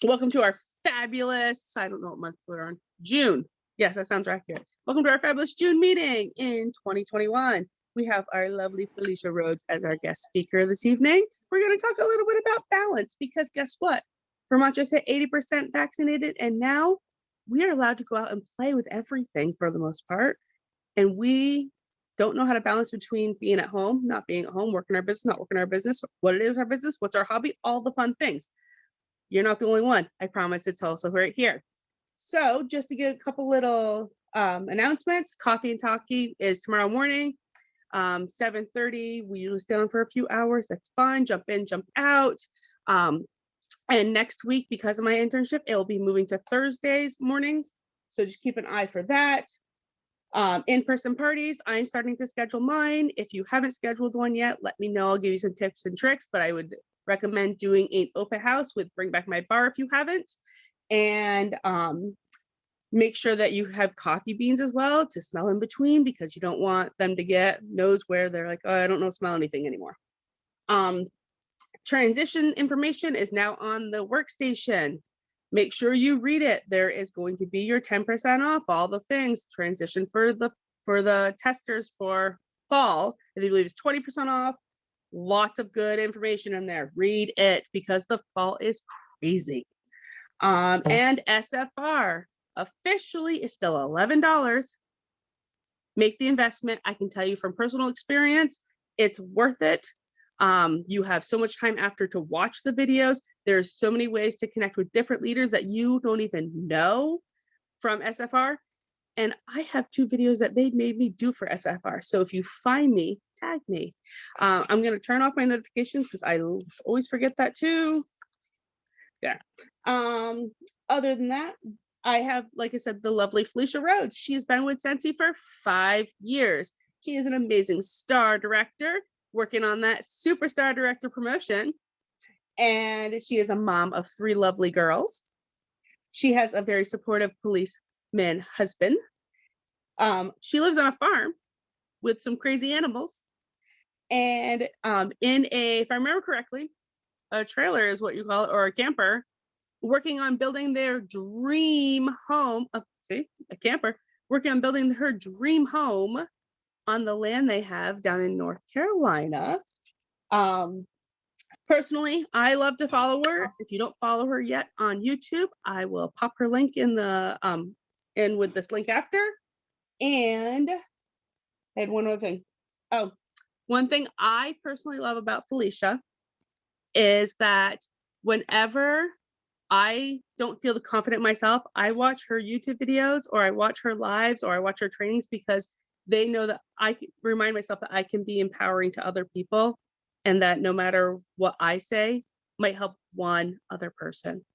Welcome to our fabulous, I don't know what month we're on, June. Yes, that sounds accurate. Welcome to our fabulous June meeting in 2021. We have our lovely Felicia Rhodes as our guest speaker this evening. We're going to talk a little bit about balance because guess what? Vermont just hit 80% vaccinated, and now we are allowed to go out and play with everything for the most part. And we don't know how to balance between being at home, not being at home, working our business, not working our business, what it is our business, what's our hobby, all the fun things. You're not the only one. I promise it's also right here. So just to give a couple little announcements, Coffee and Talkie is tomorrow morning, 7:30. We usually stay on for a few hours. That's fun. Jump in, jump out. And next week, because of my internship, it will be moving to Thursdays mornings. So just keep an eye for that. In-person parties, I'm starting to schedule mine. If you haven't scheduled one yet, let me know. I'll give you some tips and tricks, but I would recommend doing an open house with Bring Back My Bar if you haven't. And make sure that you have coffee beans as well to smell in between, because you don't want them to get nose where they're like, oh, I don't know, smell anything anymore. Transition information is now on the workstation. Make sure you read it. There is going to be your 10% off all the things. Transition for the testers for fall, I believe is 20% off. Lots of good information in there. Read it because the fall is crazy. And SFR officially is still $11. Make the investment. I can tell you from personal experience, it's worth it. You have so much time after to watch the videos. There's so many ways to connect with different leaders that you don't even know from SFR. And I have 2 videos that they made me do for SFR. So if you find me, tag me. I'm going to turn off my notifications because I always forget that too. Yeah. Other than that, I have, like I said, the lovely Felicia Rhodes. She has been with Scentsy for 5 years. She is an amazing star director, working on that superstar director promotion. And she is a mom of 3 lovely girls. She has a very supportive policeman husband. She lives on a farm with some crazy animals. And if I remember correctly, a trailer is what you call it, or a camper, working on building their dream home. A camper working on building her dream home on the land they have down in North Carolina. Personally, I love to follow her. If you don't follow her yet on YouTube, I will pop her link in the in with this link after. And I had one other thing. Oh, one thing I personally love about Felicia is that whenever I don't feel confident myself, I watch her YouTube videos, or I watch her lives, or I watch her trainings, because they know that I remind myself that I can be empowering to other people, and that no matter what I say might help one other person.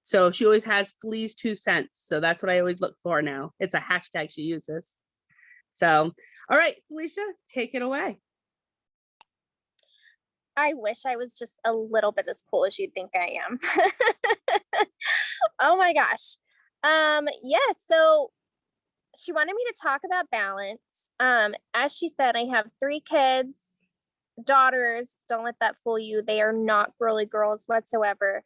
So she always has Flea's 2 cents. So that's what I always look for now. It's a hashtag she uses. So, all right, Felicia, take it away. I wish I was just a little bit as cool as you think I am. Oh my gosh. Yes, so she wanted me to talk about balance. As she said, I have 3 kids, daughters. Don't let that fool you. They are not girly girls whatsoever.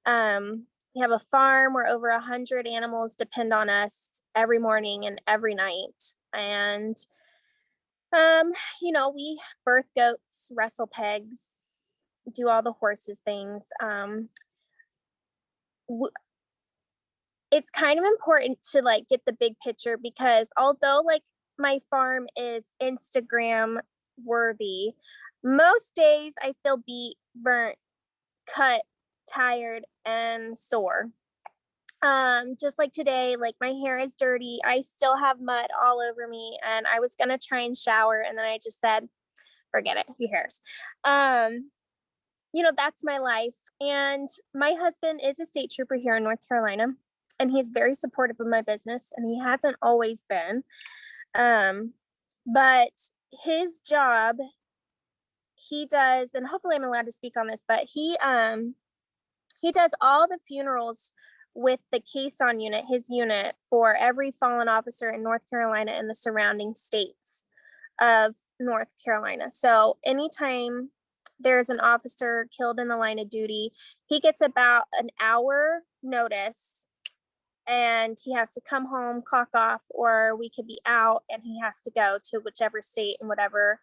We have a farm where over 100 animals depend on us every morning and every night. And we birth goats, wrestle pegs, do all the horses things. It's kind of important to get the big picture, because although my farm is Instagram worthy, most days I feel beat, burnt, cut, tired, and sore. Just like today, my hair is dirty. I still have mud all over me, and I was gonna try and shower, and then I just said, forget it, who cares? That's my life. And my husband is a state trooper here in North Carolina, and he's very supportive of my business, and he hasn't always been. But his job, he does, and hopefully I'm allowed to speak on this, but he does all the funerals with the Caisson unit, his unit, for every fallen officer in North Carolina and the surrounding states of North Carolina. So anytime there's an officer killed in the line of duty, he gets about an hour notice and he has to come home, clock off, or we could be out and he has to go to whichever state and whatever,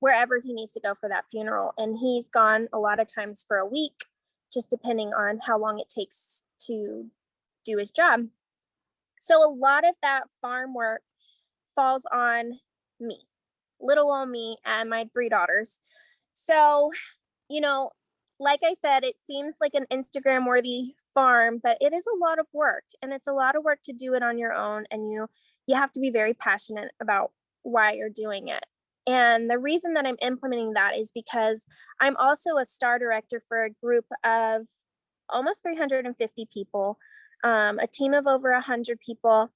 wherever he needs to go for that funeral. And he's gone a lot of times for a week, just depending on how long it takes to do his job. So a lot of that farm work falls on me, little old me and my 3 daughters. So, you know, like I said, it seems like an Instagram worthy farm, but it is a lot of work, and it's a lot of work to do it on your own. And you have to be very passionate about why you're doing it. And the reason that I'm implementing that is because I'm also a star director for a group of almost 350 people, a team of over 100 people,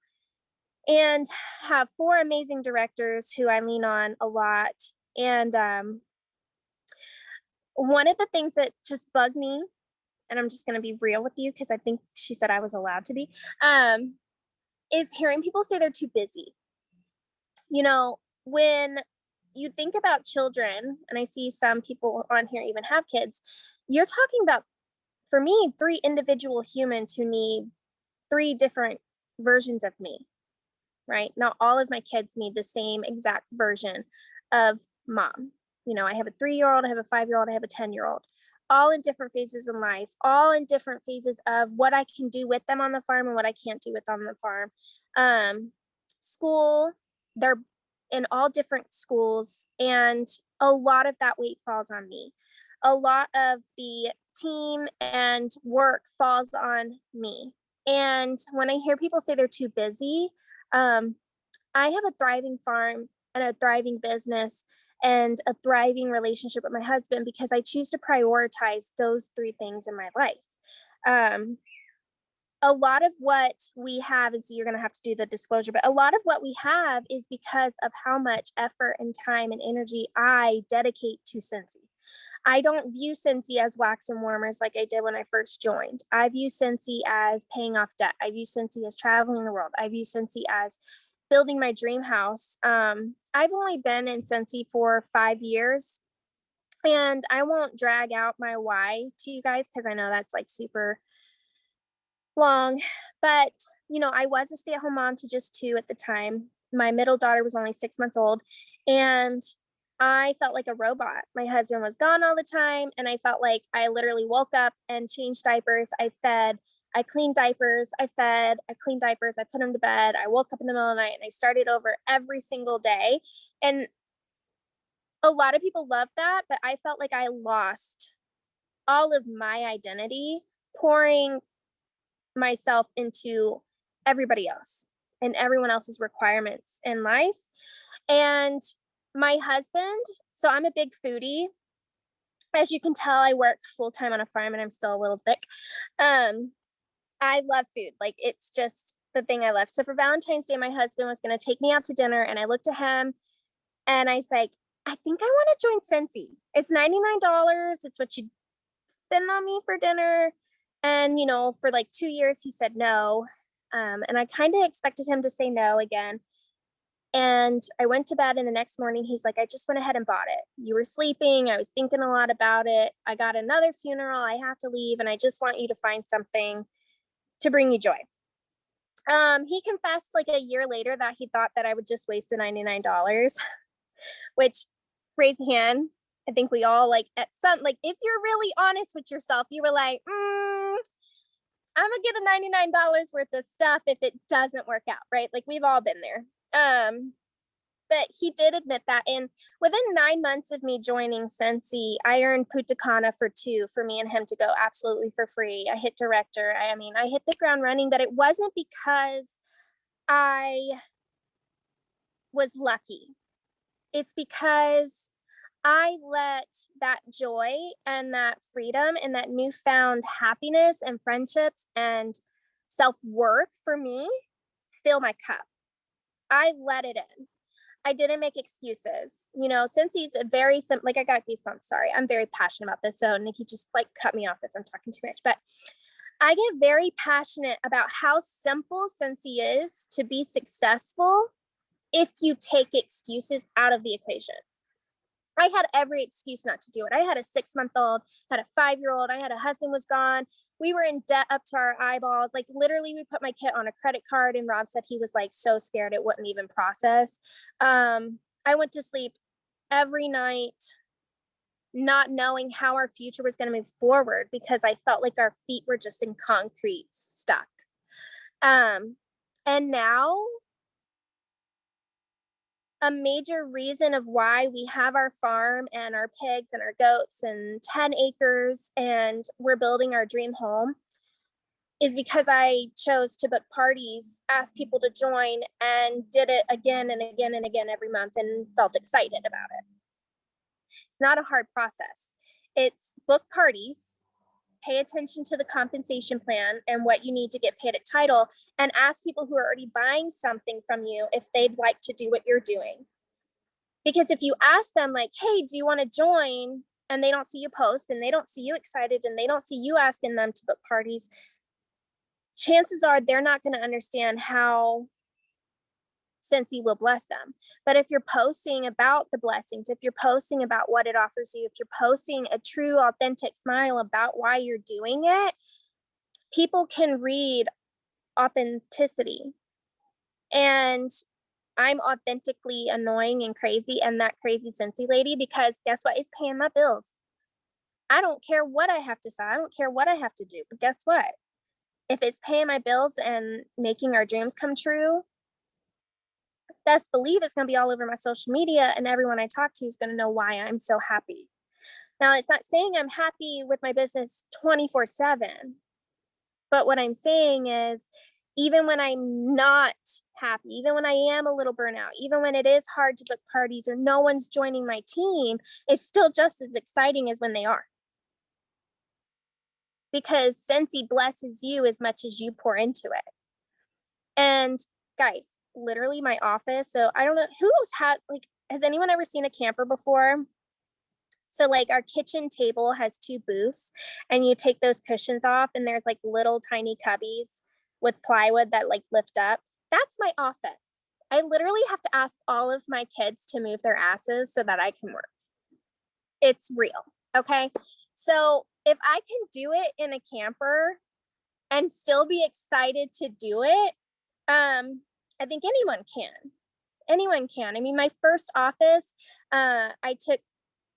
and have 4 amazing directors who I lean on a lot. And one of the things that just bugged me, and I'm just going to be real with you because I think she said I was allowed to be, is hearing people say they're too busy. You know, when you think about children, and I see some people on here even have kids, you're talking about, for me, 3 individual humans who need 3 different versions of me, right? Not all of my kids need the same exact version of mom. You know, I have a 3-year-old, I have a 5-year-old, I have a 10-year-old, all in different phases in life, all in different phases of what I can do with them on the farm and what I can't do with them on the farm. School, they're in all different schools, and a lot of that weight falls on me. A lot of the team and work falls on me. And when I hear people say they're too busy, I have a thriving farm and a thriving business and a thriving relationship with my husband because I choose to prioritize those 3 things in my life. A lot of what we have, and so you're going to have to do the disclosure, but a lot of what we have is because of how much effort and time and energy I dedicate to Scentsy. I don't view Scentsy as wax and warmers like I did when I first joined. I view Scentsy as paying off debt. I view Scentsy as traveling the world. I view Scentsy as building my dream house. I've only been in Scentsy for 5 years, and I won't drag out my why to you guys because I know that's like super long, but you know, I was a stay-at-home mom to just 2 at the time. My middle daughter was only 6 months old, and I felt like a robot. My husband was gone all the time, and I felt like I literally woke up and changed diapers. I fed, I cleaned diapers, I fed, I cleaned diapers, I put them to bed. I woke up in the middle of the night and I started over every single day. And a lot of people love that, but I felt like I lost all of my identity pouring myself into everybody else and everyone else's requirements in life. And my husband, so I'm a big foodie. As you can tell, I work full-time on a farm and I'm still a little thick. I love food. Like, it's just the thing I love. So for Valentine's Day, my husband was going to take me out to dinner, and I looked at him and I was like, I think I want to join Scentsy. It's $99. It's what you spend on me for dinner. And, you know, for like 2 years, he said no. And I kind of expected him to say no again. And I went to bed, and the next morning he's like, I just went ahead and bought it. You were sleeping. I was thinking a lot about it. I got another funeral. I have to leave, and I just want you to find something to bring you joy. He confessed like a year later that he thought that I would just waste the $99, which, raise a hand. I think we all, like, at some, like, if you're really honest with yourself, you were like, I'm gonna get a $99 worth of stuff if it doesn't work out, right? Like, we've all been there. But he did admit that. And within 9 months of me joining Scentsy, I earned Punta Cana for 2 for me and him to go absolutely for free. I hit director. I mean, I hit the ground running, but it wasn't because I was lucky. It's because I let that joy and that freedom and that newfound happiness and friendships and self-worth for me fill my cup. I let it in. I didn't make excuses. You know, since he's a very simple, like, I got goosebumps, sorry. I'm very passionate about this. So Nikki, just like cut me off if I'm talking too much. But I get very passionate about how simple Scentsy is to be successful if you take excuses out of the equation. I had every excuse not to do it. I had a 6-month-old, had a 5-year-old, I had a husband was gone. We were in debt up to our eyeballs. Like literally we put my kid on a credit card and Rob said he was like so scared it wouldn't even process. I went to sleep every night not knowing how our future was going to move forward because I felt like our feet were just in concrete stuck. And now a major reason of why we have our farm and our pigs and our goats and 10 acres and we're building our dream home is because I chose to book parties, ask people to join, and did it again and again and again every month and felt excited about it. It's not a hard process. It's book parties, pay attention to the compensation plan and what you need to get paid at title, and ask people who are already buying something from you if they'd like to do what you're doing. Because if you ask them like, hey, do you want to join? And they don't see you post and they don't see you excited and they don't see you asking them to book parties, chances are they're not going to understand how Scentsy will bless them. But if you're posting about the blessings, if you're posting about what it offers you, if you're posting a true, authentic smile about why you're doing it, people can read authenticity. And I'm authentically annoying and crazy and that crazy Scentsy lady because guess what? It's paying my bills. I don't care what I have to say. I don't care what I have to do. But guess what? If it's paying my bills and making our dreams come true, best believe it's going to be all over my social media and everyone I talk to is going to know why I'm so happy. Now, it's not saying I'm happy with my business 24/7, but what I'm saying is even when I'm not happy, even when I am a little burnout, even when it is hard to book parties or no one's joining my team, it's still just as exciting as when they are. Because Scentsy blesses you as much as you pour into it. And guys, literally my office. So I don't know has anyone ever seen a camper before? So like our kitchen table has 2 booths and you take those cushions off and there's like little tiny cubbies with plywood that like lift up. That's my office. I literally have to ask all of my kids to move their asses so that I can work. It's real. Okay. So if I can do it in a camper and still be excited to do it, I think anyone can. Anyone can. I mean, my first office, I took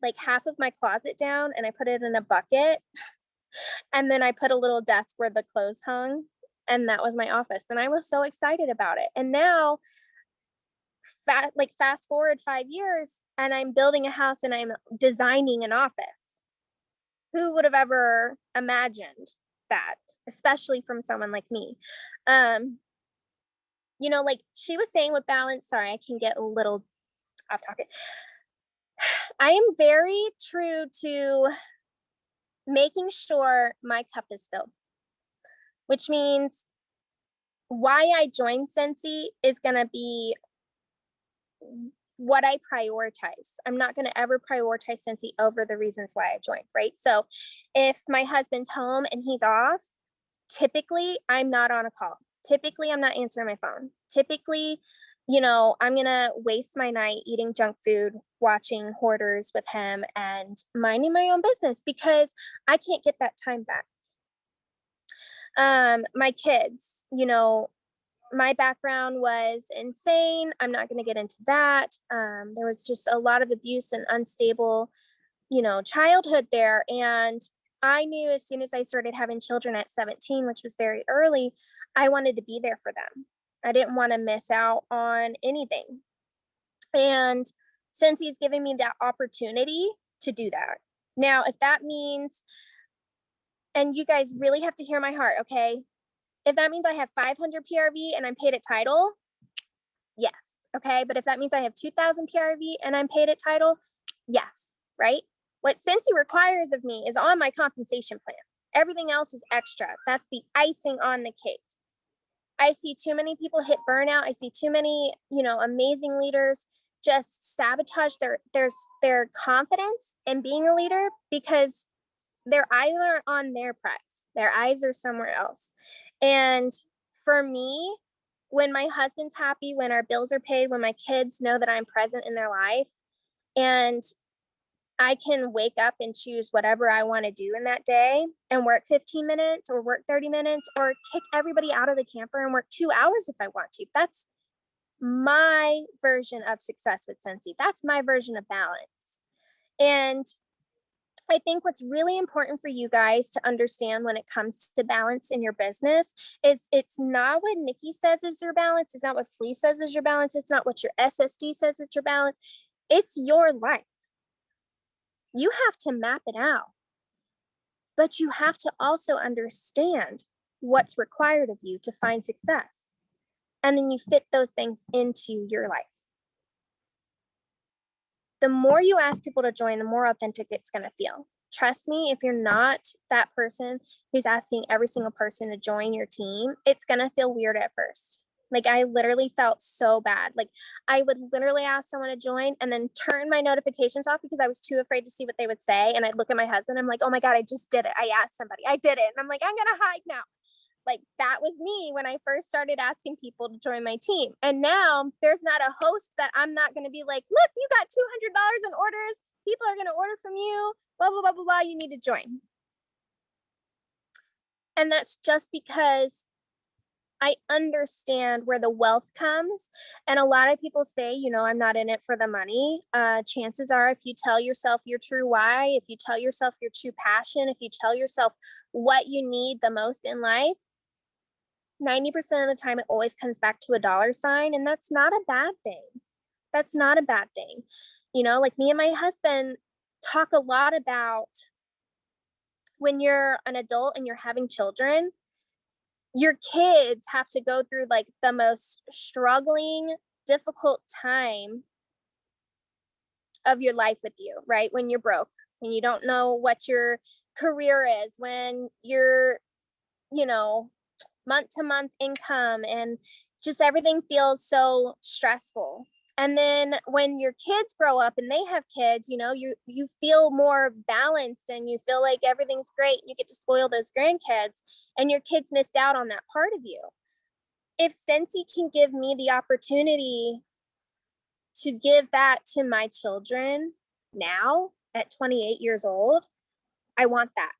like half of my closet down and I put it in a bucket. And then I put a little desk where the clothes hung. And that was my office. And I was so excited about it. And now, fast forward 5 years, and I'm building a house and I'm designing an office. Who would have ever imagined that, especially from someone like me? Like she was saying with balance, sorry, I can get a little off topic. I am very true to making sure my cup is filled, which means why I joined Scentsy is going to be what I prioritize. I'm not going to ever prioritize Scentsy over the reasons why I joined, right? So if my husband's home and he's off, typically I'm not on a call. Typically I'm not answering my phone. Typically, I'm going to waste my night eating junk food, watching Hoarders with him and minding my own business because I can't get that time back. My kids, my background was insane. I'm not going to get into that. There was just a lot of abuse and unstable, childhood there. And I knew as soon as I started having children at 17, which was very early, I wanted to be there for them. I didn't want to miss out on anything. And Scentsy's giving me that opportunity to do that. Now, if that means, and you guys really have to hear my heart, okay? If that means I have 500 PRV and I'm paid at title, yes, okay? But if that means I have 2,000 PRV and I'm paid at title, yes, right? What Scentsy requires of me is on my compensation plan. Everything else is extra. That's the icing on the cake. I see too many people hit burnout. I see too many, amazing leaders just sabotage their confidence in being a leader because their eyes aren't on their prize. Their eyes are somewhere else. And for me, when my husband's happy, when our bills are paid, when my kids know that I'm present in their life, and I can wake up and choose whatever I want to do in that day and work 15 minutes or work 30 minutes or kick everybody out of the camper and work 2 hours if I want to. That's my version of success with Scentsy. That's my version of balance. And I think what's really important for you guys to understand when it comes to balance in your business is it's not what Nikki says is your balance. It's not what Flea says is your balance. It's not what your SSD says is your balance. It's your life. You have to map it out, but you have to also understand what's required of you to find success. And then you fit those things into your life. The more you ask people to join, the more authentic it's going to feel. Trust me, if you're not that person who's asking every single person to join your team, it's going to feel weird at first. Like I literally felt so bad. Like I would literally ask someone to join and then turn my notifications off because I was too afraid to see what they would say. And I'd look at my husband. I'm like, oh my God, I just did it. I asked somebody. I did it. And I'm like, I'm going to hide now. Like that was me when I first started asking people to join my team. And now there's not a host that I'm not going to be like, look, you got $200 in orders. People are going to order from you, blah, blah, blah, blah, blah. You need to join. And that's just because I understand where the wealth comes. And a lot of people say, you know, I'm not in it for the money. Chances are, if you tell yourself your true why, if you tell yourself your true passion, if you tell yourself what you need the most in life, 90% of the time, it always comes back to a dollar sign. And that's not a bad thing. That's not a bad thing. You know, like me and my husband talk a lot about when you're an adult and you're having children, your kids have to go through like the most struggling, difficult time of your life with you, right? When you're broke, when you don't know what your career is, when you're, you know, month to month income and just everything feels so stressful. And then when your kids grow up and they have kids, you know, you feel more balanced and you feel like everything's great and you get to spoil those grandkids and your kids missed out on that part of you. If Scentsy can give me the opportunity to give that to my children now at 28 years old, I want that.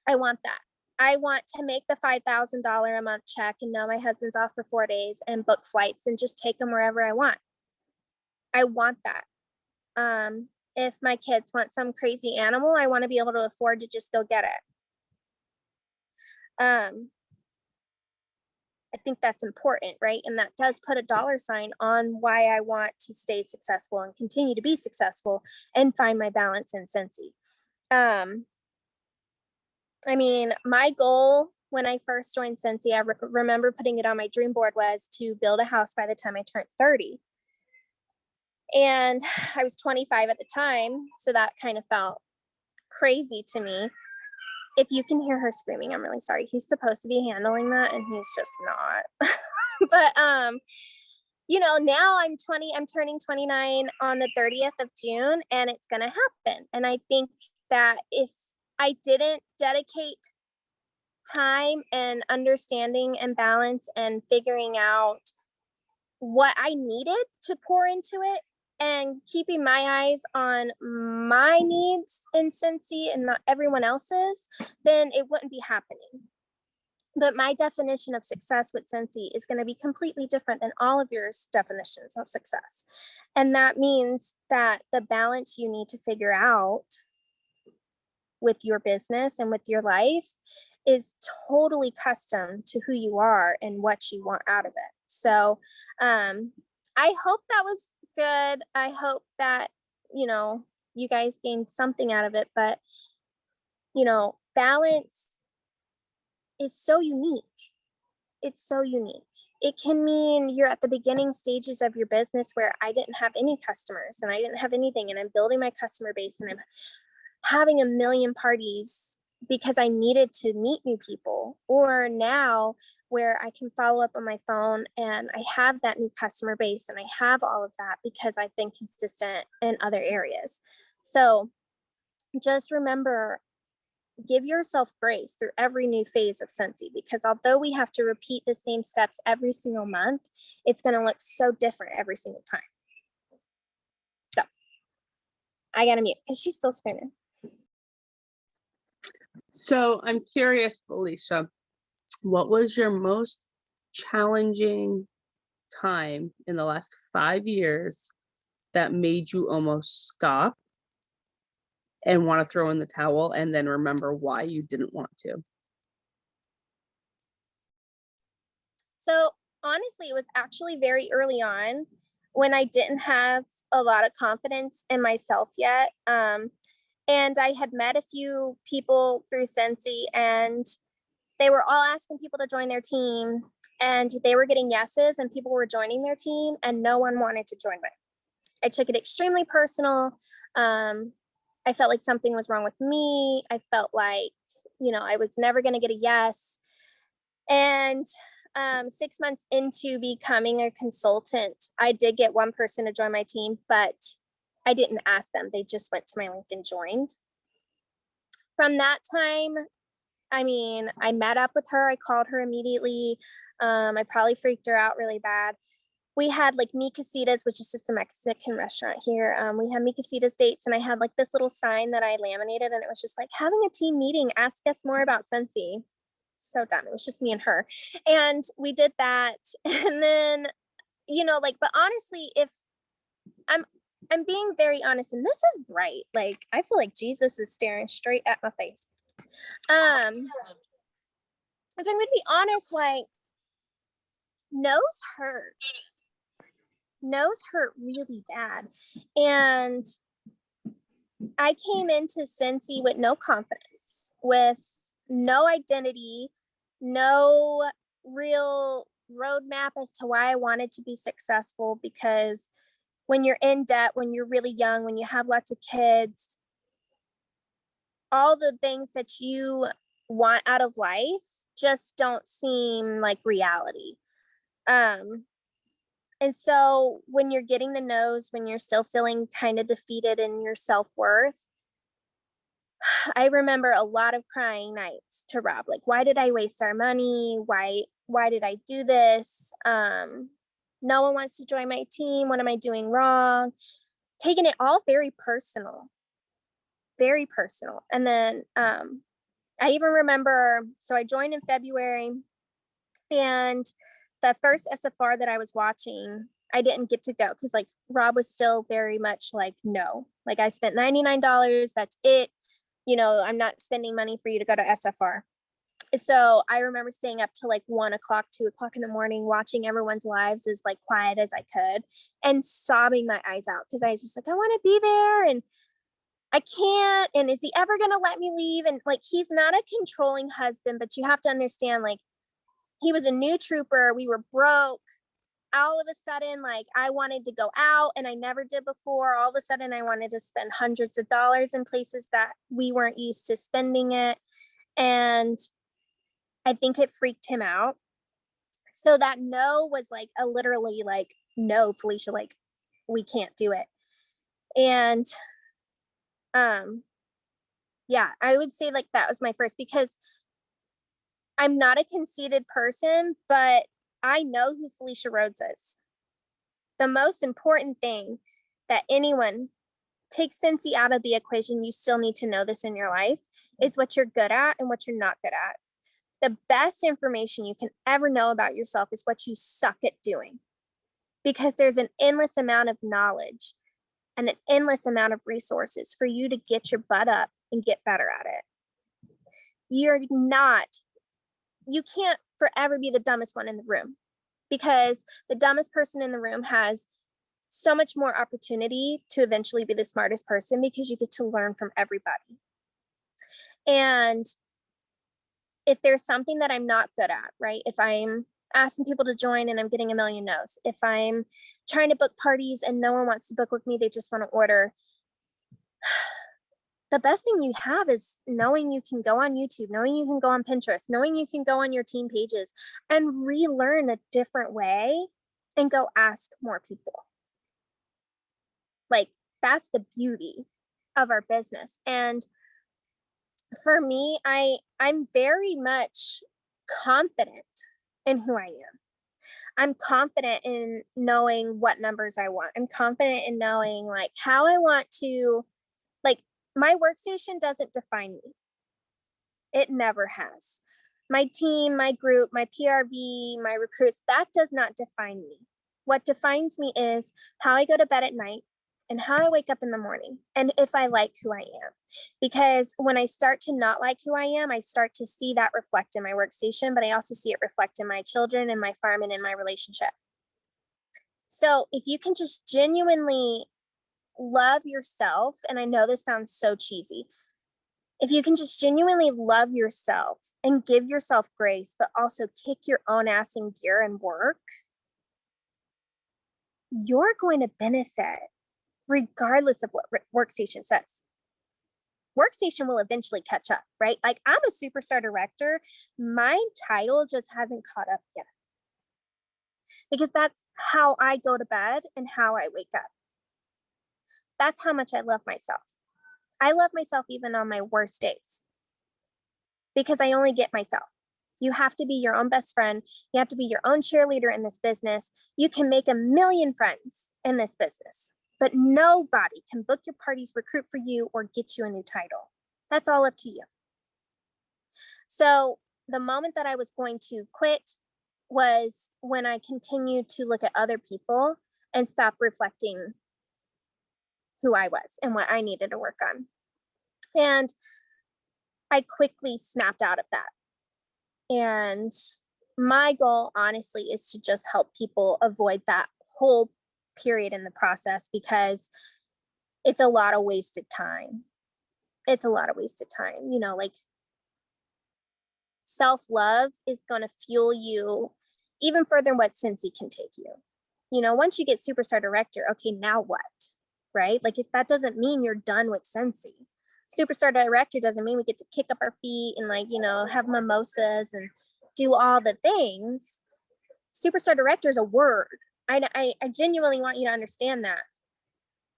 I want that. I want to make the $5,000 a month check and know my husband's off for 4 days and book flights and just take them wherever I want. I want that. If my kids want some crazy animal, I want to be able to afford to just go get it. I think that's important, right? And that does put a dollar sign on why I want to stay successful and continue to be successful and find my balance in Scentsy. I mean, my goal when I first joined Scentsy, I remember putting it on my dream board, was to build a house by the time I turned 30. And I was 25 at the time, so that kind of felt crazy to me. If you can hear her screaming, I'm really sorry. He's supposed to be handling that and he's just not. But you know, now I'm turning 29 on the 30th of June and it's going to happen. And I think that if I didn't dedicate time and understanding and balance and figuring out what I needed to pour into it and keeping my eyes on my needs in Scentsy and not everyone else's, then it wouldn't be happening. But my definition of success with Scentsy is going to be completely different than all of your definitions of success. And that means that the balance you need to figure out with your business and with your life is totally custom to who you are and what you want out of it. So I hope that was good. I hope that, you know, you guys gained something out of it, but, you know, balance is so unique. It's so unique. It can mean you're at the beginning stages of your business where I didn't have any customers and I didn't have anything, and I'm building my customer base and I'm having a million parties because I needed to meet new people. Or now where I can follow up on my phone and I have that new customer base and I have all of that because I've been consistent in other areas. So just remember, give yourself grace through every new phase of Scentsy, because although we have to repeat the same steps every single month, it's going to look so different every single time. So I gotta mute because she's still screaming. So I'm curious, Felicia, what was your most challenging time in the last 5 years that made you almost stop and want to throw in the towel and then remember why you didn't want to? So honestly, it was actually very early on when I didn't have a lot of confidence in myself yet. And I had met a few people through Scentsy, and they were all asking people to join their team, and they were getting yeses, and people were joining their team, and no one wanted to join mine. I took it extremely personal. I felt like something was wrong with me. I felt like, I was never going to get a yes. And 6 months into becoming a consultant, I did get one person to join my team, but I didn't ask them. They just went to my link and joined. From that time, I met up with her. I called her immediately. I probably freaked her out really bad. We had like Mi Casitas, which is just a Mexican restaurant here. We had Mi Casitas dates, and I had like this little sign that I laminated, and it was just like, having a team meeting, ask us more about Scentsy. So dumb. It was just me and her. And we did that. And then, but honestly, if I'm being very honest, and this is bright, like I feel like Jesus is staring straight at my face. If I'm going to be honest, like nose hurt really bad. And I came into Scentsy with no confidence, with no identity, no real roadmap as to why I wanted to be successful. Because when you're in debt, when you're really young, when you have lots of kids, all the things that you want out of life just don't seem like reality. And so when you're getting the no's, when you're still feeling kind of defeated in your self-worth, I remember a lot of crying nights to Rob. Like, why did I waste our money? Why did I do this? No one wants to join my team. What am I doing wrong? Taking it all very personal. Very personal. And then I even remember, so I joined in February, and the first SFR that I was watching, I didn't get to go because like Rob was still very much like, no, like I spent $99. That's it. I'm not spending money for you to go to SFR. And so I remember staying up till like 1 o'clock, 2 o'clock in the morning, watching everyone's lives as like quiet as I could and sobbing my eyes out because I was just like, I want to be there and I can't. And is he ever going to let me leave? And like, he's not a controlling husband, but you have to understand, like, he was a new trooper. We were broke. All of a sudden, like, I wanted to go out and I never did before. All of a sudden, I wanted to spend hundreds of dollars in places that we weren't used to spending it. And I think it freaked him out. So that no was like a literally like, no, Felicia, like, we can't do it. And yeah, I would say like that was my first, because I'm not a conceited person, but I know who Felicia Rhodes is. The most important thing that anyone take Scentsy out of the equation, you still need to know this in your life, is what you're good at and what you're not good at. The best information you can ever know about yourself is what you suck at doing, because there's an endless amount of knowledge and an endless amount of resources for you to get your butt up and get better at it. You can't forever be the dumbest one in the room, because the dumbest person in the room has so much more opportunity to eventually be the smartest person, because you get to learn from everybody. And if there's something that I'm not good at, right? If I'm asking people to join and I'm getting a million no's, if I'm trying to book parties and no one wants to book with me, they just want to order, the best thing you have is knowing you can go on YouTube, knowing you can go on Pinterest, knowing you can go on your team pages and relearn a different way and go ask more people. Like, that's the beauty of our business. And for me, I'm very much confident in who I am. I'm confident in knowing what numbers I want. I'm confident in knowing like how I want to my workstation doesn't define me. It never has. My team, my group, my PRV, my recruits, that does not define me. What defines me is how I go to bed at night and how I wake up in the morning, and if I like who I am. Because when I start to not like who I am, I start to see that reflect in my workstation, but I also see it reflect in my children and my farm and in my relationship. So if you can just genuinely love yourself, and I know this sounds so cheesy, if you can just genuinely love yourself and give yourself grace, but also kick your own ass in gear and work, you're going to benefit regardless of what workstation says. Workstation will eventually catch up, right? Like, I'm a superstar director. My title just hasn't caught up yet, because that's how I go to bed and how I wake up. That's how much I love myself. I love myself even on my worst days, because I only get myself. You have to be your own best friend. You have to be your own cheerleader in this business. You can make a million friends in this business, but nobody can book your parties, recruit for you, or get you a new title. That's all up to you. So the moment that I was going to quit was when I continued to look at other people and stop reflecting who I was and what I needed to work on. And I quickly snapped out of that. And my goal, honestly, is to just help people avoid that whole period in the process, because it's a lot of wasted time. It's a lot of wasted time. You know, like, self-love is going to fuel you even further than what Scentsy can take you. You know, once you get superstar director, okay, now what? Right? Like, if that doesn't mean you're done with Scentsy. Superstar director doesn't mean we get to kick up our feet and, like, you know, have mimosas and do all the things. Superstar director is a word. I genuinely want you to understand that.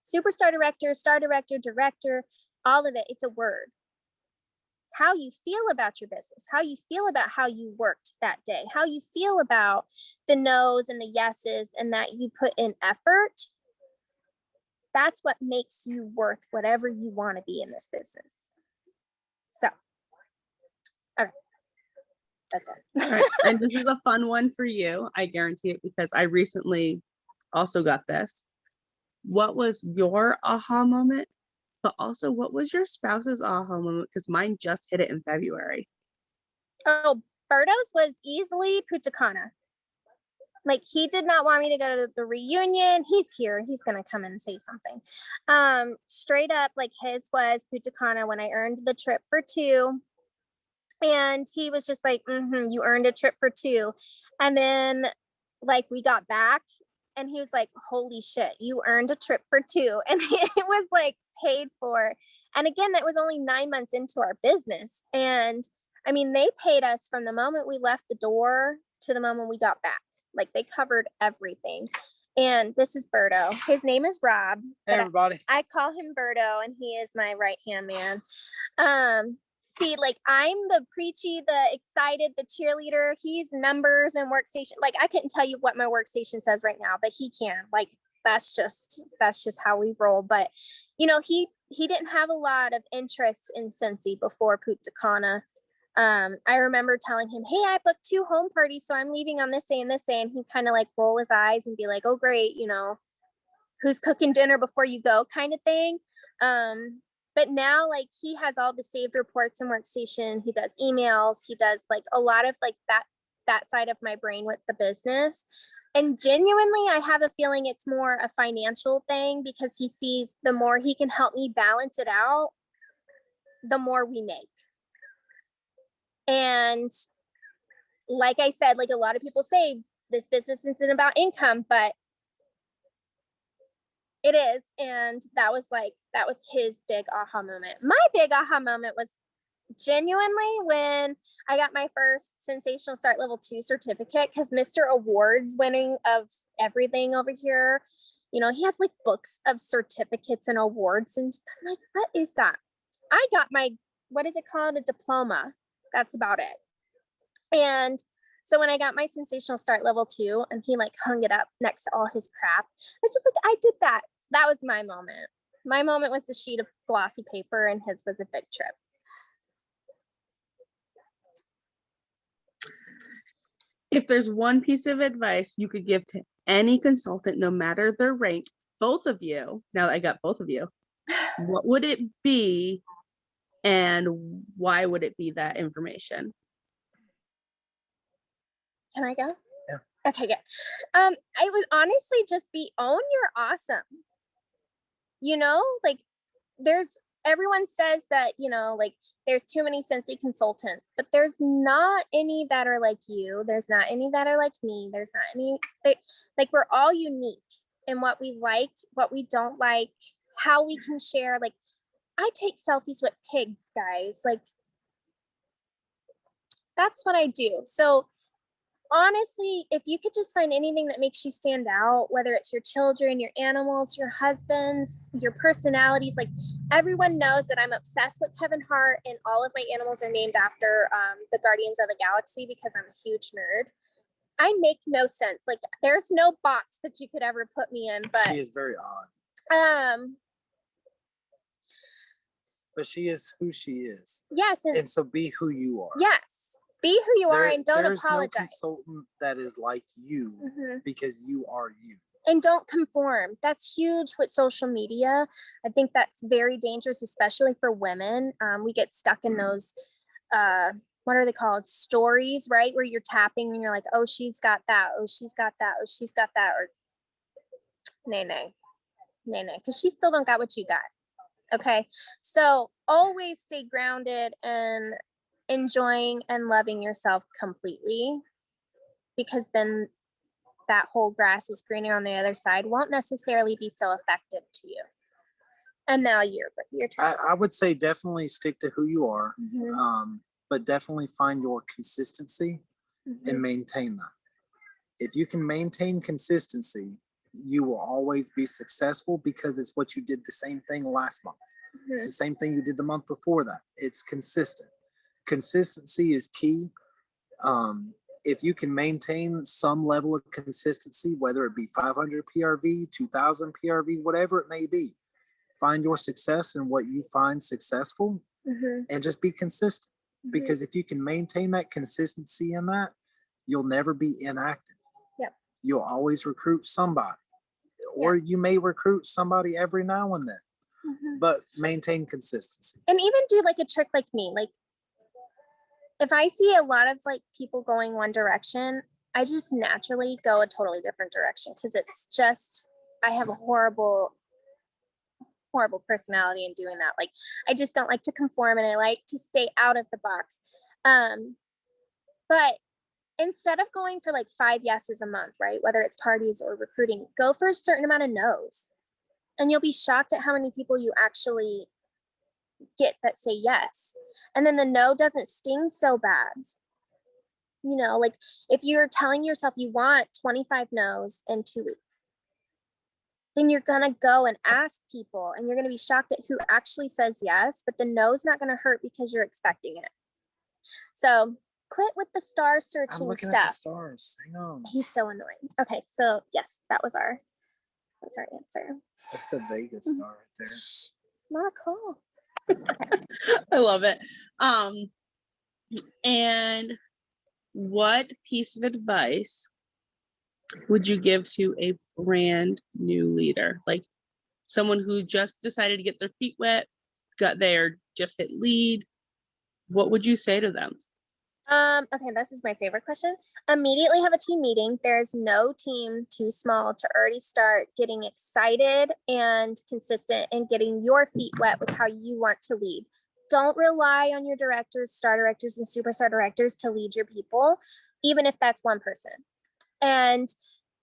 Superstar director, star director, director, all of it, it's a word. How you feel about your business, how you feel about how you worked that day, how you feel about the no's and the yeses and that you put in effort, that's what makes you worth whatever you want to be in this business. So, okay, that's it. All right. And this is a fun one for you. I guarantee it, because I recently also got this. What was your aha moment? But also, what was your spouse's aha moment? Because mine just hit it in February. Oh, Berto's was easily Punta Cana. Like, he did not want me to go to the reunion. He's here. He's going to come and say something. Straight up, like, his was Punta Cana when I earned the trip for 2. And he was just like, you earned a trip for 2. And then, like, we got back and he was like, holy shit, you earned a trip for 2. And it was like paid for. And again, that was only 9 months into our business. And I mean, they paid us from the moment we left the door to the moment we got back. Like, they covered everything. And this is Berto. His name is Rob. Hey, everybody. I call him Berto, and he is my right-hand man. See, like, I'm the preachy, the excited, the cheerleader. He's numbers and workstation. Like, I couldn't tell you what my workstation says right now, but he can. Like, that's just how we roll. But, you know, he didn't have a lot of interest in Scentsy before Punta Cana. I remember telling him, hey, I booked 2 home parties, so I'm leaving on this day and this day. And he'd kind of like roll his eyes and be like, oh, great, you know, who's cooking dinner before you go, kind of thing. But now, like, he has all the saved reports in Workstation. He does emails. He does like a lot of like that side of my brain with the business. And genuinely, I have a feeling it's more a financial thing, because he sees the more he can help me balance it out, the more we make. And like I said, like, a lot of people say this business isn't about income, but it is. And that was his big aha moment. My big aha moment was genuinely when I got my first Sensational Start Level 2 certificate, because Mr. Award winning of everything over here, you know, he has like books of certificates and awards. And I'm like, what is that? I got my, what is it called? A diploma. That's about it. And so when I got my Sensational Start Level 2 and he like hung it up next to all his crap, I was just like, I did that. That was my moment. My moment was the sheet of glossy paper, and his was a big trip. If there's one piece of advice you could give to any consultant, no matter their rank, both of you, now that I got both of you, what would it be and why would it be that information? Can I go? Yeah. Okay, good. I would honestly just be own you're awesome. You know, like everyone says that, you know, like there's too many Scentsy consultants, but there's not any that are like you. There's not any that are like me. There's not any, like we're all unique in what we like, what we don't like, how we can share. Like I take selfies with pigs, guys. Like that's what I do. So honestly, if you could just find anything that makes you stand out, whether it's your children, your animals, your husbands, your personalities, like everyone knows that I'm obsessed with Kevin Hart and all of my animals are named after the Guardians of the Galaxy because I'm a huge nerd. I make no sense. Like there's no box that you could ever put me in, but she is very odd. But she is who she is. Yes. And so be who you are. Yes. Be who you are and don't there's apologize. No consultant that is like you because you are you. And don't conform. That's huge with social media. I think that's very dangerous, especially for women. We get stuck in those, what are they called? Stories, right? Where you're tapping and you're like, oh, she's got that. Oh, she's got that. Oh, she's got that. Or nay. Because she still don't got what you got. Okay. So always stay grounded and enjoying and loving yourself completely, because then that whole grass is greener on the other side won't necessarily be so effective to you. And now your turn. I would say definitely stick to who you are, but definitely find your consistency and maintain that. If you can maintain consistency, you will always be successful because it's what you did the same thing last month. It's the same thing you did the month before that. It's consistent. Consistency is key. If you can maintain some level of consistency, whether it be 500 PRV, 2000 PRV, whatever it may be, find your success in what you find successful and just be consistent. Because if you can maintain that consistency in that, you'll never be inactive. Yep. You'll always recruit somebody, or you may recruit somebody every now and then, but maintain consistency. And even do like a trick like me. Like if I see a lot of like people going one direction, I just naturally go a totally different direction because it's just, I have a horrible personality in doing that. Like I just don't like to conform and I like to stay out of the box. But instead of going for like 5 yeses a month, right? Whether it's parties or recruiting, go for a certain amount of no's. And you'll be shocked at how many people you actually get that say yes. And then the no doesn't sting so bad. You know, like if you're telling yourself you want 25 no's in 2 weeks, then you're going to go and ask people and you're going to be shocked at who actually says yes, but the no's not going to hurt because you're expecting it. So quit with the star searching I'm looking stuff. at the stars. Hang on. He's so annoying. Okay, so yes, that was our answer. That's the Vegas star right there. Shh, not cool. I love it. And what piece of advice would you give to a brand new leader, like someone who just decided to get their feet wet, got there, just hit lead? What would you say to them? Okay, this is my favorite question. Immediately have a team meeting. There's no team too small to already start getting excited and consistent and getting your feet wet with how you want to lead. Don't rely on your directors, star directors, and superstar directors to lead your people, even if that's one person. And,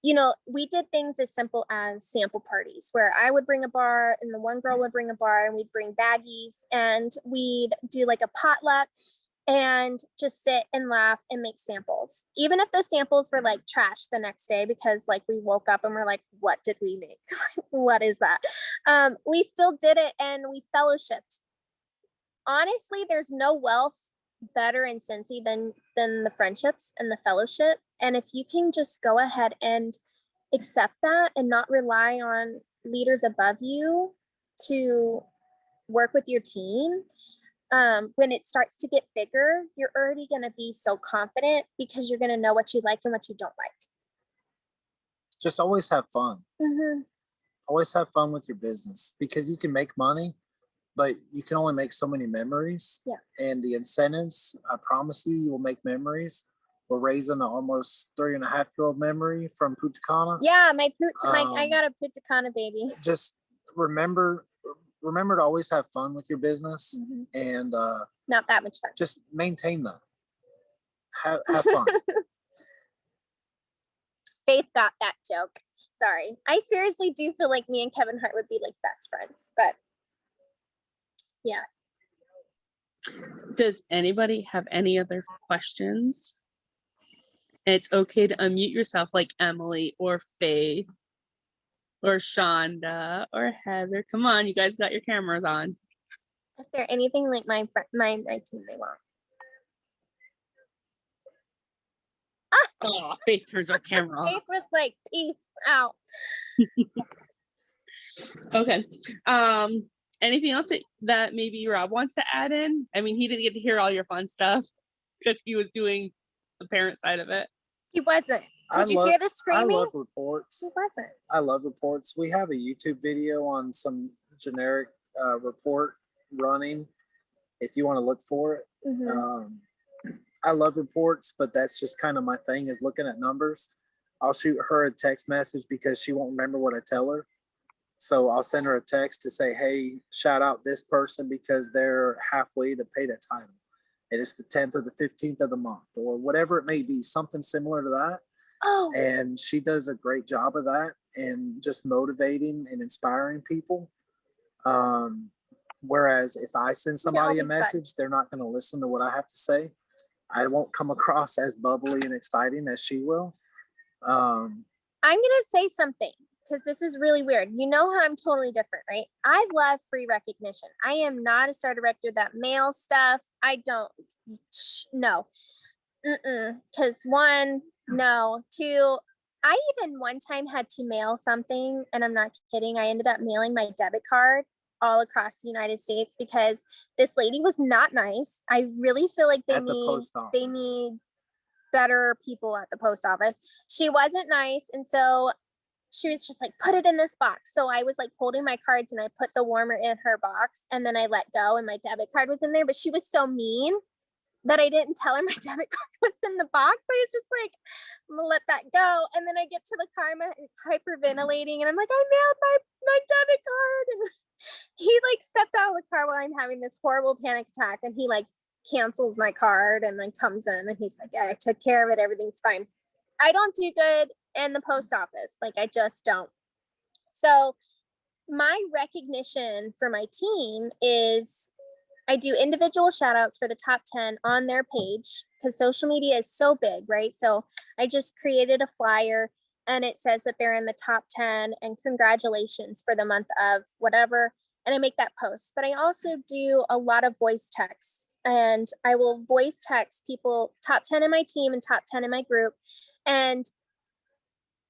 you know, we did things as simple as sample parties where I would bring a bar and the one girl would bring a bar and we'd bring baggies and we'd do like a potluck and just sit and laugh and make samples. Even if those samples were like trash the next day because like we woke up and we're like, what did we make? What is that? We still did it and we fellowshipped. Honestly, there's no wealth better in Scentsy than the friendships and the fellowship. And if you can just go ahead and accept that and not rely on leaders above you, to work with your team, when it starts to get bigger, you're already going to be so confident because you're going to know what you like and what you don't like. Just always have fun. Mm-hmm. Always have fun with your business, because you can make money, but you can only make so many memories. Yeah. And the incentives, I promise you, you will make memories. We're raising an almost 3.5-year-old memory from Punta Cana. Yeah, I got a Punta Cana baby. Just remember to always have fun with your business. Mm-hmm. And Not that much fun. just maintain that. Have fun. Faith got that joke. Sorry. I seriously do feel like me and Kevin Hart would be like best friends, but yes. Does anybody have any other questions? And it's okay to unmute yourself, like Emily or Faith or Shonda or Heather. Come on, you guys got your cameras on. If they're anything like my team, they won't. Oh, Faith turns her camera on. Faith was like, peace out. Okay. Anything else that maybe Rob wants to add in? I mean, he didn't get to hear all your fun stuff because he was doing the parent side of it. He wasn't. Did you hear the screaming? I love reports. He wasn't. I love reports. We have a YouTube video on some generic report running, if you want to look for it. Mm-hmm. I love reports, but that's just kind of my thing, is looking at numbers. I'll shoot her a text message because she won't remember what I tell her. So I'll send her a text to say, hey, shout out this person because they're halfway to pay that title. And it's the 10th or the 15th of the month, or whatever it may be, something similar to that. Oh. And she does a great job of that, and just motivating and inspiring people. Whereas if I send somebody a message, they're not going to listen to what I have to say. I won't come across as bubbly and exciting as she will. I'm going to say something, because this is really weird. You know how I'm totally different, right? I love free recognition. I am not a star director that mails stuff. I don't, no. Because one, no. Two, I even one time had to mail something, and I'm not kidding. I ended up mailing my debit card all across the United States because this lady was not nice. I really feel like they need better people at the post office. She wasn't nice, and so she was just like, put it in this box. So I was like holding my cards, and I put the warmer in her box, and then I let go, and my debit card was in there. But she was so mean that I didn't tell her my debit card was in the box. I was just like, I'm gonna let that go. And then I get to the car, I'm hyperventilating, and I'm like, I mailed my debit card. And he like steps out of the car while I'm having this horrible panic attack, and he like cancels my card and then comes in, and he's like, yeah, I took care of it. Everything's fine. I don't do good in the post office. Like, I just don't. So my recognition for my team is I do individual shout outs for the top 10 on their page, because social media is so big, right? So I just created a flyer, and it says that they're in the top 10 and congratulations for the month of whatever. And I make that post. But I also do a lot of voice texts, and I will voice text people, top 10 in my team and top 10 in my group. And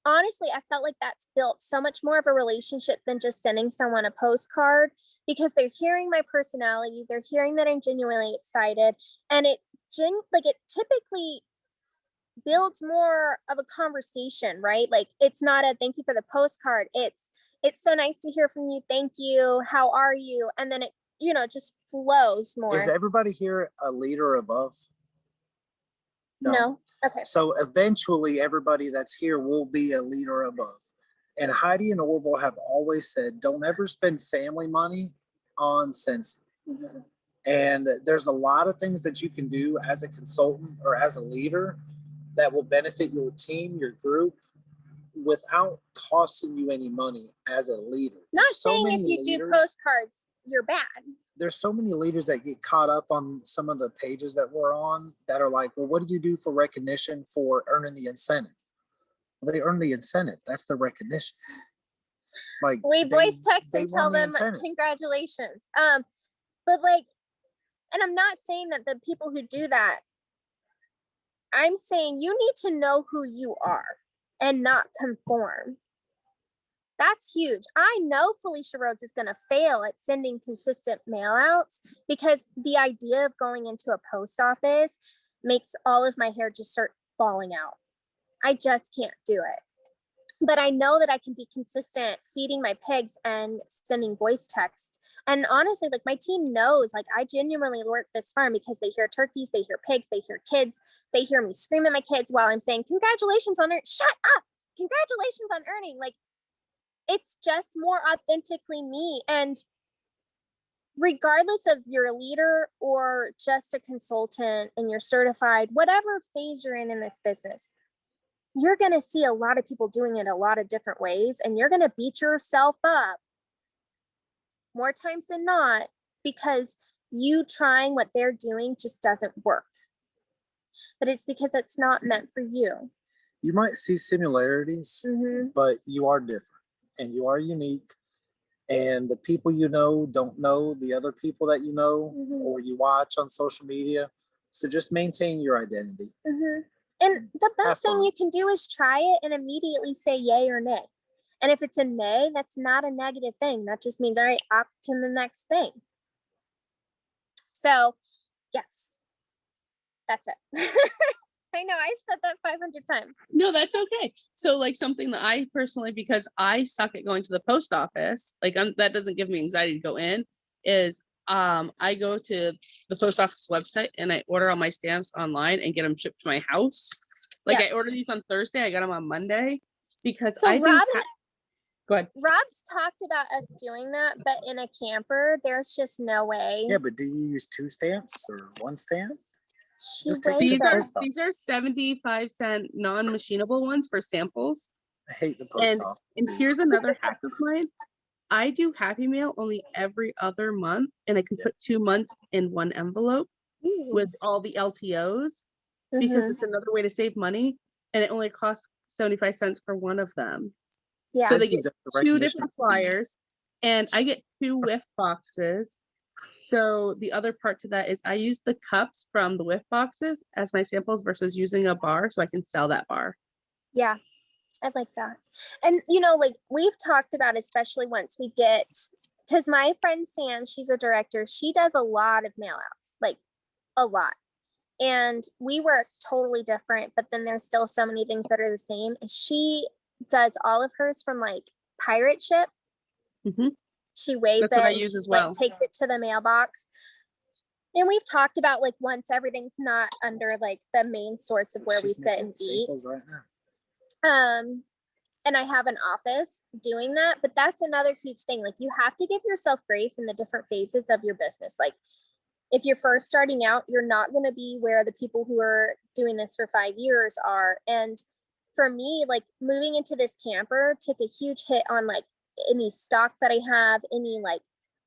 honestly, I felt like that's built so much more of a relationship than just sending someone a postcard, because they're hearing my personality, they're hearing that I'm genuinely excited, and it typically builds more of a conversation, right? Like, it's not a thank you for the postcard. It's so nice to hear from you. Thank you. How are you? And then it, just flows more. Is everybody here a leader above? No. Okay. So eventually everybody that's here will be a leader above. And Heidi and Orville have always said, don't ever spend family money on Scentsy. Mm-hmm. And there's a lot of things that you can do as a consultant or as a leader that will benefit your team, your group, without costing you any money as a leader. Not saying if you do postcards, you're bad. There's so many leaders that get caught up on some of the pages that we're on that are like, well, what do you do for recognition for earning the incentive? Well, they earn the incentive. That's the recognition. Like, we voice text and tell them congratulations. But like, and I'm not saying that the people who do that, I'm saying you need to know who you are and not conform. That's huge. I know Felicia Rhodes is going to fail at sending consistent mail outs because the idea of going into a post office makes all of my hair just start falling out. I just can't do it. But I know that I can be consistent feeding my pigs and sending voice texts. And honestly, like my team knows, like I genuinely work this farm because they hear turkeys, they hear pigs, they hear kids, they hear me scream at my kids while I'm saying, congratulations on shut up, congratulations on earning. Like it's just more authentically me. And regardless of you're a leader or just a consultant and you're certified, whatever phase you're in this business, you're going to see a lot of people doing it a lot of different ways, and you're going to beat yourself up more times than not because you trying what they're doing just doesn't work. But it's because it's not meant for you. You might see similarities, but you are different and you are unique. And the people you know don't know the other people that you know or you watch on social media. So just maintain your identity. And the best thing you can do is try it and immediately say yay or nay. And if it's a nay, that's not a negative thing. That just means, all right, opt to the next thing. So, yes, that's it. I know I've said that 500 times. No, that's okay. So like something that I personally, because I suck at going to the post office, like that doesn't give me anxiety to go in, is I go to the post office website and I order all my stamps online and get them shipped to my house. Like I ordered these on Thursday, I got them on Monday because so I Rob go ahead. Rob's talked about us doing that, but in a camper, there's just no way. Yeah, but do you use 2 stamps or 1 stamp? These are 75-cent non-machinable ones for samples. I hate the post office. And here's another hack of mine. I do Happy Mail only every other month, and I can put 2 months in one envelope with all the LTOs because it's another way to save money, and it only costs 75 cents for one of them. Yeah. So they get 2 different flyers, and I get 2 whiff boxes. So the other part to that is I use the cups from the whiff boxes as my samples versus using a bar, so I can sell that bar. Yeah, I like that. And like we've talked about, especially once we get, because my friend Sam, she's a director, she does a lot of mail outs, like a lot. And we work totally different, but then there's still so many things that are the same. And she does all of hers from like pirate ship. She weighs That's it. what I use as well. Like, takes it to the mailbox. And we've talked about like once everything's not under like the main source of where we sit and eat. Right now. And I have an office doing that, but that's another huge thing. Like you have to give yourself grace in the different phases of your business. Like if you're first starting out, you're not going to be where the people who are doing this for 5 years are. And for me, like moving into this camper took a huge hit on like any stock that I have, any like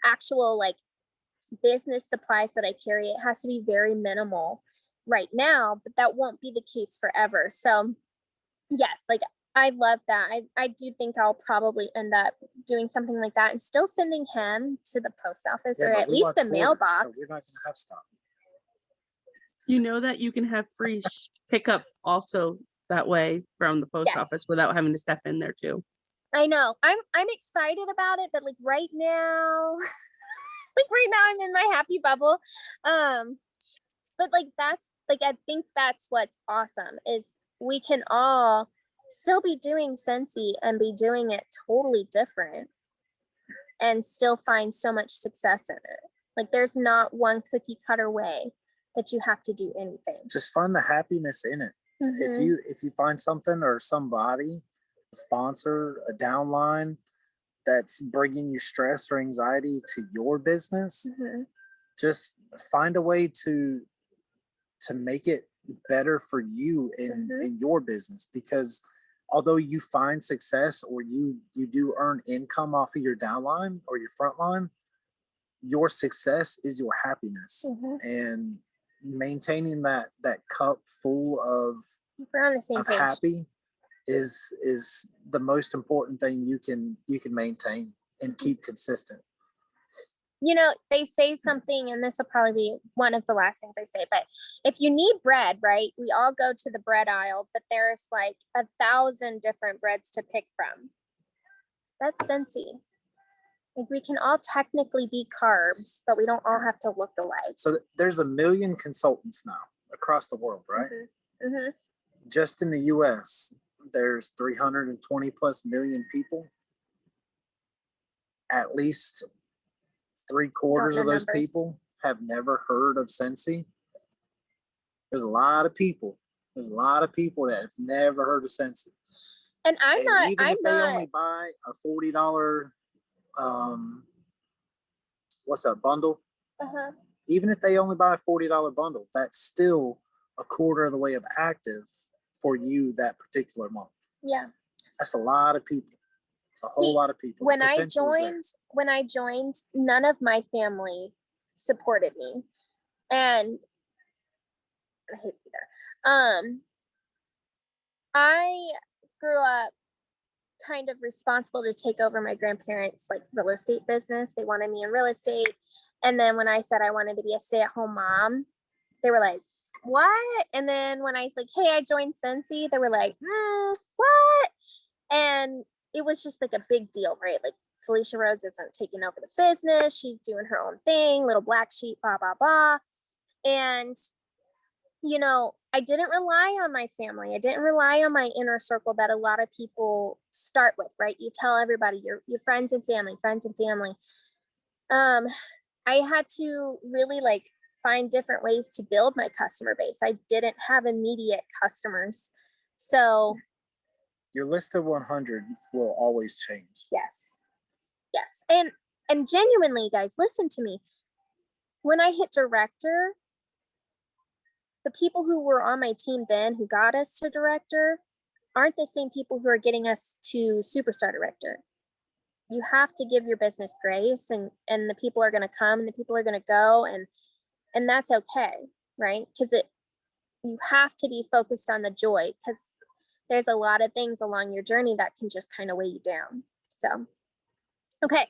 actual like business supplies that I carry. It has to be very minimal right now, but that won't be the case forever. So yes, like I love that. I do think I'll probably end up doing something like that and still sending him to the post office or at least the mailbox. So we're not going to have stock. You know that you can have free pickup also that way from the post office without having to step in there too. I know. I'm excited about it, but like right now, I'm in my happy bubble. But like that's like I think that's what's awesome is we can all still be doing Scentsy and be doing it totally different and still find so much success in it. Like there's not one cookie cutter way that you have to do anything. Just find the happiness in it. If you find something or somebody, a sponsor, a downline that's bringing you stress or anxiety to your business, just find a way to make it better for you in your business. Because although you find success or you do earn income off of your downline or your front line, your success is your happiness. And maintaining that cup full of happy is the most important thing you can maintain and keep consistent. They say something, and this will probably be one of the last things I say, but if you need bread, right, we all go to the bread aisle, but there's like 1,000 different breads to pick from. That's Scentsy. Like we can all technically be carbs, but we don't all have to look alike. So there's 1 million consultants now across the world, right? Mm-hmm. Just in the US, there's 320 plus million people. At least 3/4 of those people have never heard of Scentsy. There's a lot of people. There's a lot of people that have never heard of Scentsy. And even if they only buy a $40 what's that bundle? Even if they only buy a $40 bundle, that's still 1/4 of the way of active for you that particular month. Yeah. That's a lot of people. It's a whole lot of people. When I joined, none of my family supported me. And I hate either. I grew up kind of responsible to take over my grandparents' like real estate business. They wanted me in real estate. And then when I said I wanted to be a stay-at-home mom, they were like, what? And then when I was like, hey, I joined Scentsy, they were like, what? And it was just like a big deal, right? Like Felicia Rhodes isn't taking over the business. She's doing her own thing, little black sheep, blah, blah, blah. And, you know, I didn't rely on my family. I didn't rely on my inner circle that a lot of people start with, right? You tell everybody, your friends and family. I had to really like find different ways to build my customer base. I didn't have immediate customers. So your list of 100 will always change. Yes. And genuinely, guys, listen to me. When I hit director, the people who were on my team then who got us to director aren't the same people who are getting us to superstar director. You have to give your business grace, and the people are going to come and the people are going to go, and that's okay, right? Because you have to be focused on the joy, because there's a lot of things along your journey that can just kind of weigh you down. So, okay.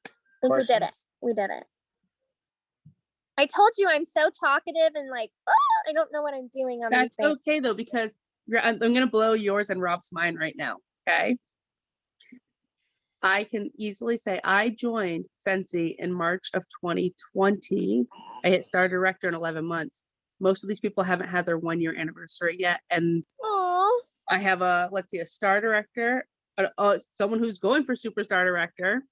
I think we did it. I told you I'm so talkative and like, oh, I don't know what I'm doing on That's these things. okay though, because I'm going to blow yours and Rob's mind right now. Okay. I can easily say I joined Scentsy in March of 2020. I hit star director in 11 months. Most of these people haven't had their 1-year anniversary yet. And I have a star director, someone who's going for superstar director,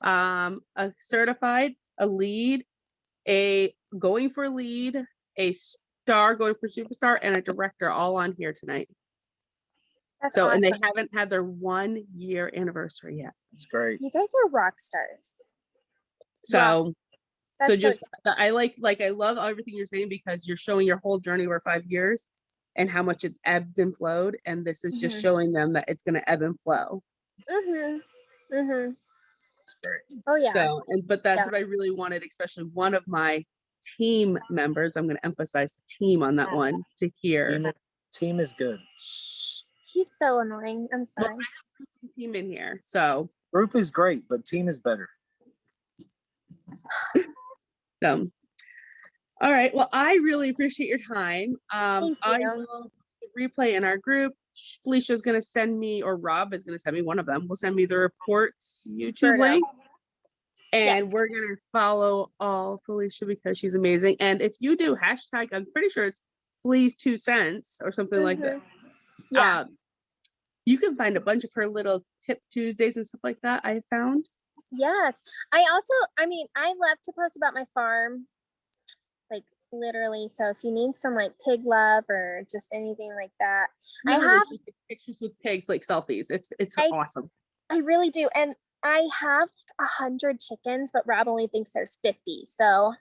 a certified, a lead, a going for lead, a star going for superstar, and a director all on here tonight. That's so awesome. And they haven't had their 1-year anniversary yet. It's great. You guys are rock stars. So I love everything you're saying, because you're showing your whole journey over 5 years and how much it's ebbed and flowed, and this is just showing them that it's going to ebb and flow. It's great. Oh yeah. But that's what I really wanted, especially one of my team members. I'm going to emphasize the team on that one to hear. Team is good. He's so annoying. I'm sorry. Well, I have a team in here, so group is great, but team is better. All right. Well, I really appreciate your time. Thank I you. will replay in our group. Felicia's going to send me, or Rob is going to send me, one of them will send me the reports YouTube link. And we're going to follow all Felicia because she's amazing. And if you do hashtag, I'm pretty sure it's Flea's 2 cents or something like that. Yeah. You can find a bunch of her little tip Tuesdays and stuff like that, I found. Yes. I love to post about my farm, like literally. So if you need some like pig love or just anything like that, Literally, I have pictures with pigs, like selfies. It's awesome. I really do. And I have 100 chickens, but Rob only thinks there's 50. So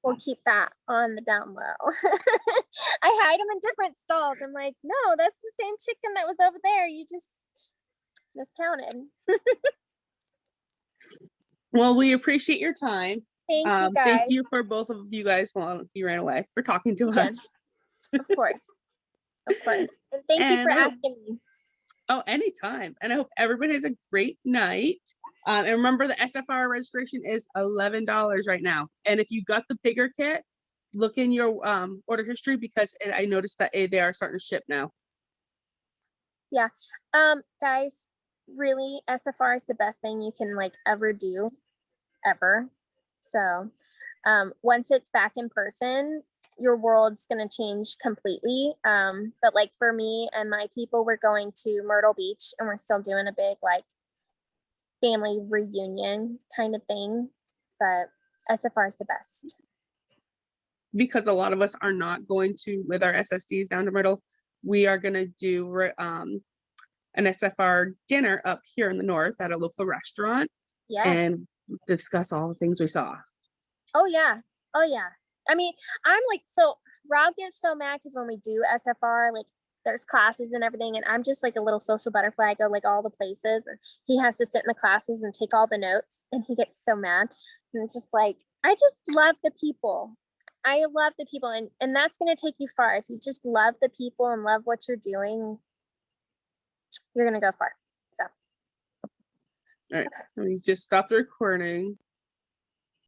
we'll keep that on the down low. I hide them in different stalls. I'm like, no, that's the same chicken that was over there. You just miscounted. Well, we appreciate your time. Thank you guys. Thank you for both of you guys. Well, you ran away, for talking to us. Of course. And thank you for asking me. Oh, anytime. And I hope everybody has a great night. And remember, the SFR registration is $11 right now. And if you got the bigger kit, look in your order history, because I noticed that they are starting to ship now. Yeah. Guys, really, SFR is the best thing you can like ever do, ever. So once it's back in person, your world's gonna change completely. But like for me and my people, we're going to Myrtle Beach and we're still doing a big like family reunion kind of thing. But SFR is the best. Because a lot of us are not going to with our SSDs down to Myrtle. We are gonna do an SFR dinner up here in the north at a local restaurant Yeah. and discuss all the things we saw. Oh yeah. Oh yeah. I mean, I'm like, so Rob gets so mad because when we do SFR, like there's classes and everything, and I'm just like a little social butterfly. I go like all the places, and he has to sit in the classes and take all the notes, and he gets so mad. And it's just like, I just love the people. I love the people, and that's gonna take you far. If you just love the people and love what you're doing, you're gonna go far. So All right, let me just stop the recording.